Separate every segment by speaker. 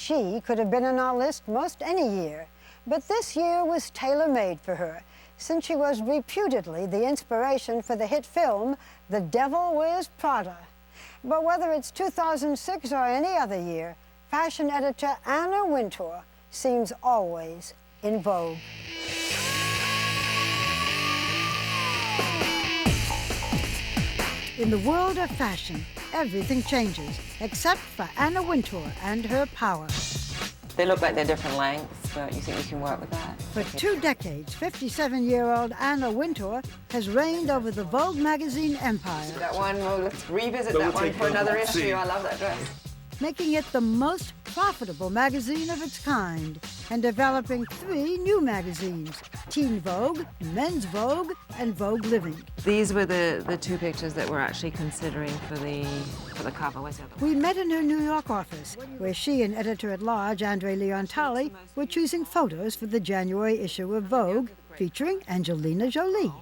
Speaker 1: She could have been on our list most any year, but this year was tailor-made for her, since she was reputedly the inspiration for the hit film, The Devil Wears Prada. But whether it's 2006 or any other year, fashion editor Anna Wintour seems always in vogue. In the world of fashion, everything changes, except for Anna Wintour and her power.
Speaker 2: They look like they're different lengths, but you think you can work with that?
Speaker 1: For 2 decades, 57-year-old Anna Wintour has reigned over the Vogue magazine empire.
Speaker 2: That one, well, let's revisit that one for another issue. I love that dress.
Speaker 1: Making it the most profitable magazine of its kind, and developing 3 new magazines, Teen Vogue, Men's Vogue, and Vogue Living.
Speaker 2: These were the 2 pictures that we're actually considering for the cover. Where's the other one?
Speaker 1: We met in her New York office, where she and editor-at-large Andre Leontali were choosing photos for the January issue of Vogue, featuring Angelina Jolie.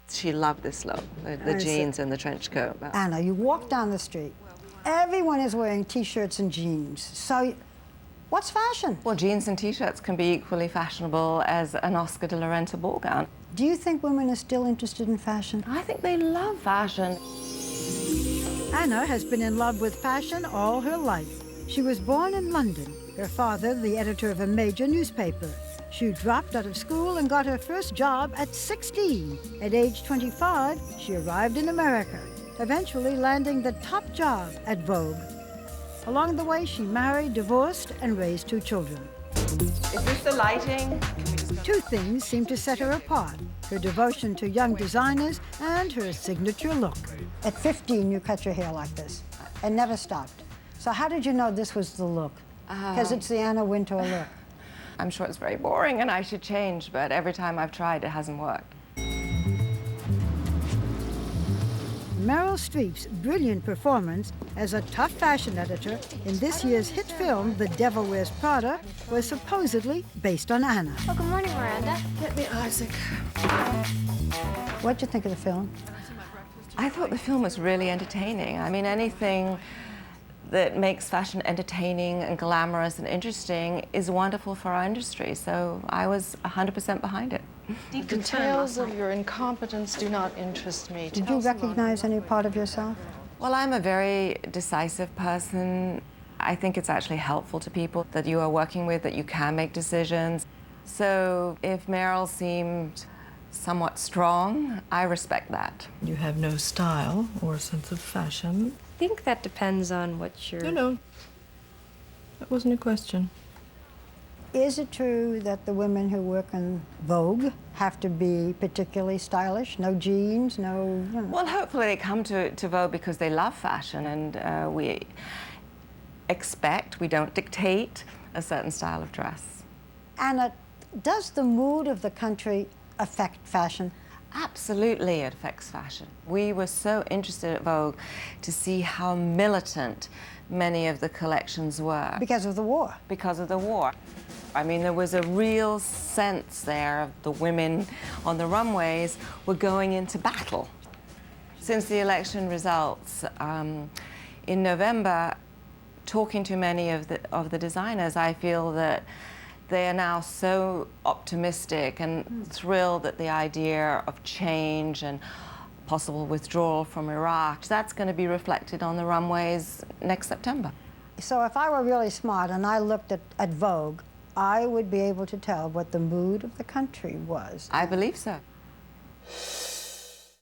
Speaker 2: She loved this look, the jeans and the trench coat.
Speaker 1: Anna, you walk down the street. Everyone is wearing T-shirts and jeans. So, what's fashion?
Speaker 2: Well, jeans and T-shirts can be equally fashionable as an Oscar de la Renta ball gown.
Speaker 1: Do you think women are still interested in fashion?
Speaker 2: I think they love fashion.
Speaker 1: Anna has been in love with fashion all her life. She was born in London, her father the editor of a major newspaper. She dropped out of school and got her first job at 16. At age 25, she arrived in America, eventually landing the top job at Vogue. Along the way, she married, divorced, and raised 2 children.
Speaker 2: Is this the lighting?
Speaker 1: 2 things seem to set her apart: her devotion to young designers and her signature look. At 15, you cut your hair like this and never stopped. So how did you know this was the look? Because it's the Anna Wintour look.
Speaker 2: I'm sure it's very boring and I should change, but every time I've tried, it hasn't worked.
Speaker 1: Meryl Streep's brilliant performance as a tough fashion editor in this year's hit film, The Devil Wears Prada, was supposedly based on Anna.
Speaker 3: Oh, good morning, Miranda.
Speaker 2: Get me Isaac.
Speaker 1: What'd you think of the film?
Speaker 2: I thought the film was really entertaining. I mean, anything that makes fashion entertaining and glamorous and interesting is wonderful for our industry, so I was 100% behind it.
Speaker 4: The details of your incompetence do not interest me.
Speaker 1: Did you recognize any part of yourself?
Speaker 2: Well, I'm a very decisive person. I think it's actually helpful to people that you are working with, that you can make decisions. So if Meryl seemed somewhat strong, I respect that.
Speaker 5: You have no style or sense of fashion.
Speaker 3: I think that depends on what you're...
Speaker 5: No, that wasn't a question.
Speaker 1: Is it true that the women who work in Vogue have to be particularly stylish? No jeans, no... You know.
Speaker 2: Well, hopefully they come to Vogue because they love fashion, and we expect, we don't dictate a certain style of dress.
Speaker 1: Anna, does the mood of the country affect fashion?
Speaker 2: Absolutely, it affects fashion. We were so interested at Vogue to see how militant many of the collections were.
Speaker 1: Because of the war.
Speaker 2: Because of the war. I mean, there was a real sense there of the women on the runways were going into battle. Since the election results in November, talking to many of the designers, I feel that they are now so optimistic and thrilled at the idea of change and possible withdrawal from Iraq. That's going to be reflected on the runways next September.
Speaker 1: So if I were really smart and I looked at Vogue, I would be able to tell what the mood of the country was.
Speaker 2: I believe so.